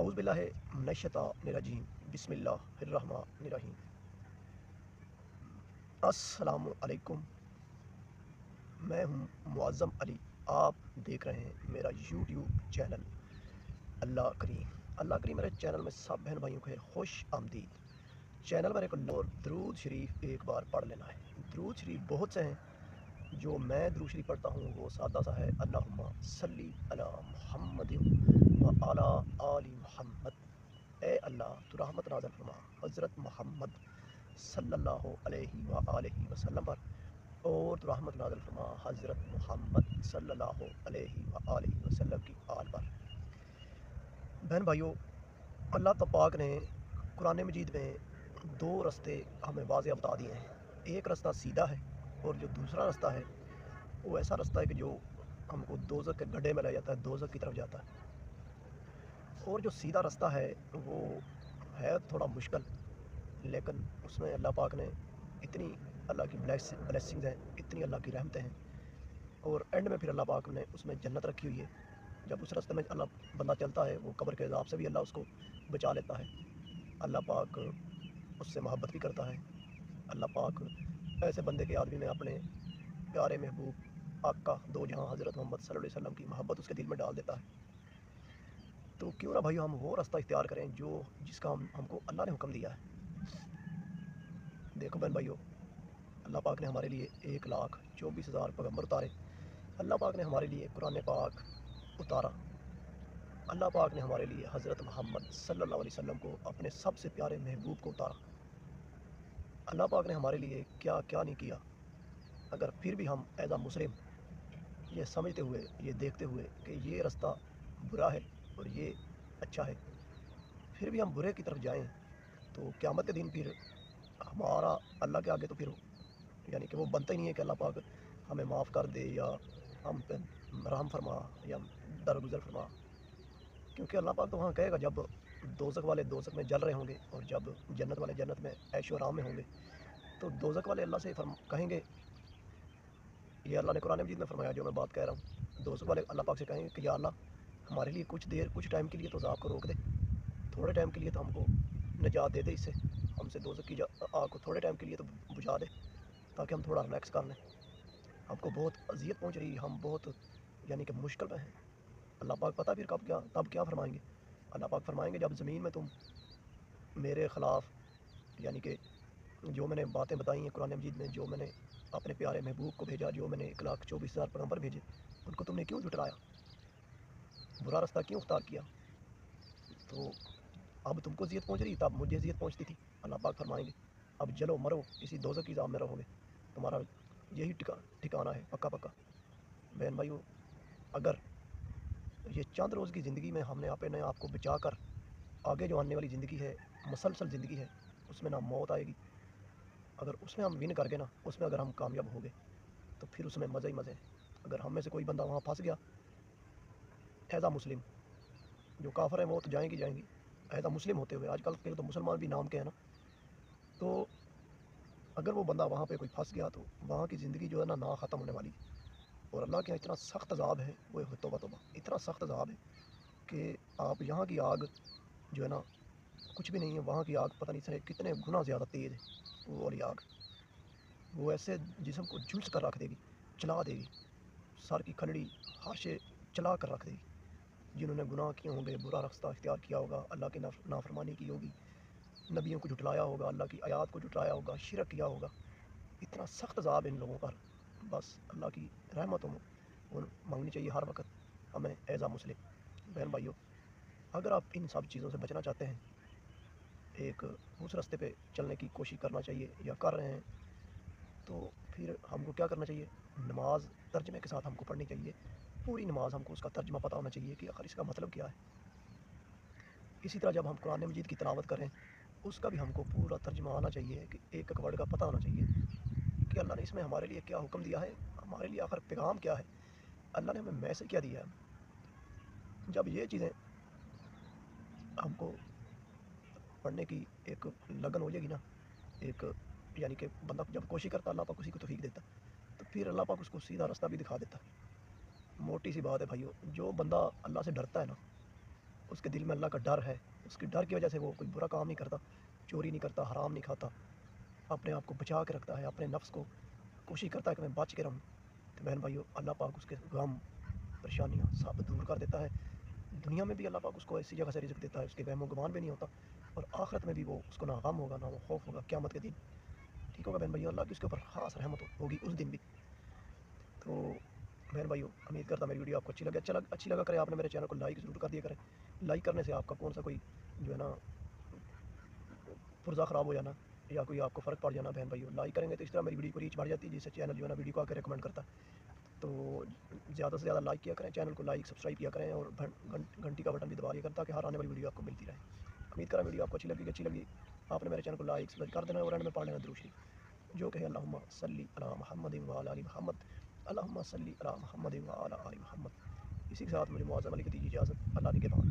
अऊज़ु बिल्लाहि मिनश्शैतानिर्रजीम बिस्मिल्लाहिर्रहमानिर्रहीम। अस्सलामु अलैकुम। मैं हूँ मुअज़्ज़म अली। आप देख रहे हैं मेरा यूट्यूब चैनल अल्लाह करीम। अल्लाह करीम मेरे चैनल में सब बहन भाइयों को खुश आमदीद। चैनल पर एक और दरूद शरीफ एक बार पढ़ लेना है। दरूद शरीफ बहुत से हैं, जो मैं दरूद शरीफ पढ़ता हूँ वो सादा सा है, अल्लाहुम्मा सल्ली अला मुहम्मदिन व अला आलि मुहम्मद। ए अल्लाह तू रहमत नाज़िल फरमा हज़रत मोहम्मद सल्लल्लाहु अलैहि व आलिहि वसल्लम पर, और तू रहमत नाज़िल फरमा हज़रत मोहम्मद सल्लल्लाहु अलैहि व आलिहि वसल्लम की आल पर। बहन भाइयों, अल्लाह तबारक ने कुरान मजीद में दो रास्ते हमें वाज़ेह बता दिए हैं। एक रास्ता सीधा है और जो दूसरा रास्ता है वो ऐसा रास्ता है कि जो हमको दोज़ख के गड्ढे में ले जाता है, दोज़ख की तरफ जाता है। और जो सीधा रास्ता है वो है थोड़ा मुश्किल, लेकिन उसमें अल्लाह पाक ने इतनी अल्लाह की ब्लेसिंग्स हैं, इतनी अल्लाह की रहमतें हैं, और एंड में फिर अल्लाह पाक ने उसमें जन्नत रखी हुई है। जब उस रास्ते में अल्लाह बंदा चलता है, वो कब्र के अज़ाब से भी अल्लाह उसको बचा लेता है। अल्लाह पाक उससे मोहब्बत भी करता है। अल्लाह पाक ऐसे बंदे के आदमी में अपने प्यारे महबूब आका दो जहाँ हज़रत मोहम्मद सल्लल्लाहु अलैहि वसल्लम की मोहब्बत उसके दिल में डाल देता है। तो क्यों ना भाइयों हम वो रास्ता इख्तियार करें जो जिसका हमको अल्लाह ने हुक्म दिया है। देखो बहन भाइयों, अल्लाह पाक ने हमारे लिए 1,24,000 पैगम्बर उतारे। अल्लाह पाक ने हमारे लिए कुरान पाक उतारा। अल्लाह पाक ने हमारे लिए हज़रत मोहम्मद सल्लल्लाहु अलैहि वसल्लम को, अपने सबसे प्यारे महबूब को उतारा। अल्लाह पाक ने हमारे लिए क्या क्या नहीं किया। अगर फिर भी हम एज़ आ मुस्लिम ये समझते हुए, ये देखते हुए कि ये रास्ता बुरा है और ये अच्छा है, फिर भी हम बुरे की तरफ जाएं, तो क़यामत के दिन फिर हमारा अल्लाह के आगे तो फिर यानी कि वो बनता ही नहीं है कि अल्लाह पाक हमें माफ़ कर दे या हम पे रहम फरमा या दरगुजर फरमा। क्योंकि अल्लाह पाक तो वहाँ कहेगा जब दोज़ख वाले दोज़ख में जल रहे होंगे और जब जन्नत वाले जन्नत में ऐशो आराम में होंगे, तो दोज़ख वाले अल्लाह से कहेंगे, ये अल्लाह ने कुरान मजीद में फरमाया जो मैं बात कह रहा हूँ। दोज़ख वाले अल्लाह पाक से कहेंगे कि या अल्लाह हमारे लिए कुछ देर, कुछ टाइम के लिए तो अज़ाब को रोक दे, थोड़े टाइम के लिए तो हमको निजात दे दे इससे, हमसे दोज़ख की आग को थोड़े टाइम के लिए तो बुझा दे, ताकि हम थोड़ा रिलैक्स कर लें। हमको बहुत अज़ियत पहुँच रही है, हम बहुत यानी कि मुश्किल में हैं। अल्लाह पाक पता फिर तब क्या फरमाएंगे। अल्लाह पाक फरमाएंगे जब ज़मीन में तुम मेरे ख़िलाफ़ यानी कि जो मैंने बातें बताई हैं कुरान मजीद में, जो मैंने अपने प्यारे महबूब को भेजा, जो मैंने 1,24,000 पैगम्बर भेजे, उनको तुमने क्यों झुटलाया, बुरा रास्ता क्यों अख्तियार किया। तो अब तुमको अज़ियत पहुँच रही, तब मुझे अज़ियत पहुँचती थी। अल्लाह पाक फरमाएंगे अब जलो मरो, इसी दोज़ख की आज़ाब में रहोगे, तुम्हारा यही ठिकाना है पक्का पक्का। बहन भाइयों, अगर ये चंद रोज़ की ज़िंदगी में हमने अपने आप को बचा कर आगे जो आने वाली ज़िंदगी है, मुसलसल ज़िंदगी है, उसमें ना मौत आएगी, अगर उसमें हम विन कर गए ना, उसमें अगर हम कामयाब हो गए, तो फिर उसमें मज़े ही मज़े हैं। अगर हम में से कोई बंदा वहाँ फंस गया एज़ आ मुस्लिम, जो काफिर हैं वो तो जाएंगी जाएंगी, एज़ आ मुस्लिम होते हुए, आजकल के तो मुसलमान भी नाम के हैं ना, तो अगर वो बंदा वहाँ पे कोई फंस गया तो वहाँ की ज़िंदगी जो है ना ख़त्म होने वाली है। और अल्लाह के यहाँ इतना सख्त अज़ाब है, वो तौबा तौबा, इतना सख्त अज़ाब है कि आप यहाँ की आग जो है ना कुछ भी नहीं है, वहाँ की आग पता नहीं से कितने गुना ज़्यादा तेज़ है। वो वाली आग वो ऐसे जिस्म को झुलस कर रख देगी, चला देगी, सर की खलड़ी हाशे चला कर रख देगी। जिन्होंने गुनाह किए होंगे, बुरा रास्ता इख्तियार किया होगा, अल्लाह की नाफरमानी की होगी, नबियों को झुटलाया होगा, अल्लाह की आयात को झुटलाया होगा, शिरक किया होगा, इतना सख्त अज़ाब इन लोगों पर। बस अल्लाह की रहमत मांगनी चाहिए हर वक्त हमें एज़ आ मुस्लिम। बहन भाइयों, अगर आप इन सब चीज़ों से बचना चाहते हैं, एक उस रास्ते पे चलने की कोशिश करना चाहिए या कर रहे हैं, तो फिर हमको क्या करना चाहिए, नमाज तर्जमे के साथ हमको पढ़नी चाहिए। पूरी नमाज हमको उसका तर्जमा पता होना चाहिए कि आखिर इसका मतलब क्या है। इसी तरह जब हम कुरान मजीद की तिलावत करें, उसका भी हमको पूरा तर्जमा आना चाहिए कि एक एक वर्ड का पता होना चाहिए कि अल्लाह ने इसमें हमारे लिए क्या हुक्म दिया है, हमारे लिए आखिर पैगाम क्या है, अल्लाह ने हमें मैसेज क्या दिया है। जब ये चीज़ें हमको पढ़ने की एक लगन हो जाएगी ना, एक यानी कि बंदा जब कोशिश करता अल्लाह पाक उसी को तौफीक देता, तो फिर अल्लाह पाक उसको सीधा रास्ता भी दिखा देता। मोटी सी बात है भाइयों, जो बंदा अल्लाह से डरता है ना, اس کے دل میں اللہ کا ڈر ہے، اس کے ڈر کی وجہ سے وہ کوئی برا کام نہیں کرتا، چوری نہیں کرتا، حرام نہیں کھاتا، اپنے آپ کو بچا کے رکھتا ہے، اپنے نفس کو کوشش کرتا ہے کہ میں بچ کے رہوں، تو بہن بھائیو اللہ پاک اس کے غم پریشانیاں سب دور کر دیتا ہے۔ دنیا میں بھی اللہ پاک اس کو ایسی جگہ سے رزق دیتا ہے، اس کے وہم و گمان بھی نہیں ہوتا، اور آخرت میں بھی وہ اس کو نہ غم ہوگا نہ وہ خوف ہوگا قیامت کے دن، ٹھیک ہوگا بہن بھائیو، اللہ کی اس کے اوپر خاص رحمت ہوگی اس دن بھی۔ تو بہن بھائیو امید کرتا میری ویڈیو آپ کو اچھی لگا کرے، آپ نے میرے چینل کو لائک ضرور کر دیا کریں، لائک کرنے سے آپ کا کون سا کوئی جو ہے نا پرزہ خراب ہو جانا یا کوئی آپ کو فرق پڑ جانا، بہن بھائیو لائک کریں گے تو اس طرح میری ویڈیو کو ریچ بڑھ جاتی ہے، جس سے چینل جو ہے نا ویڈیو کو آ کے ریکمنڈ کرتا ہے۔ تو زیادہ سے زیادہ لائک کیا کریں، چینل کو لائک سبسکرائب کیا کریں، اور گھنٹی کا بٹن بھی دبا دیا کریں تاکہ ہر آنے والی ویڈیو آپ کو ملتی رہے۔ امید کریں ویڈیو آپ کو اچھی لگی آپ نے میرے چینل کو لائک سبسکرائب کر دینا، اور اینڈ میں پڑھ لینا درود شریف جو کہ اللہم صلی علی محمد وعلی آل محمد، اللہم صلی علی محمد وعلی آل محمد۔ اسی کے ساتھ مجھے معظم علی کو دیجیے اجازت، اللہ نگہبان۔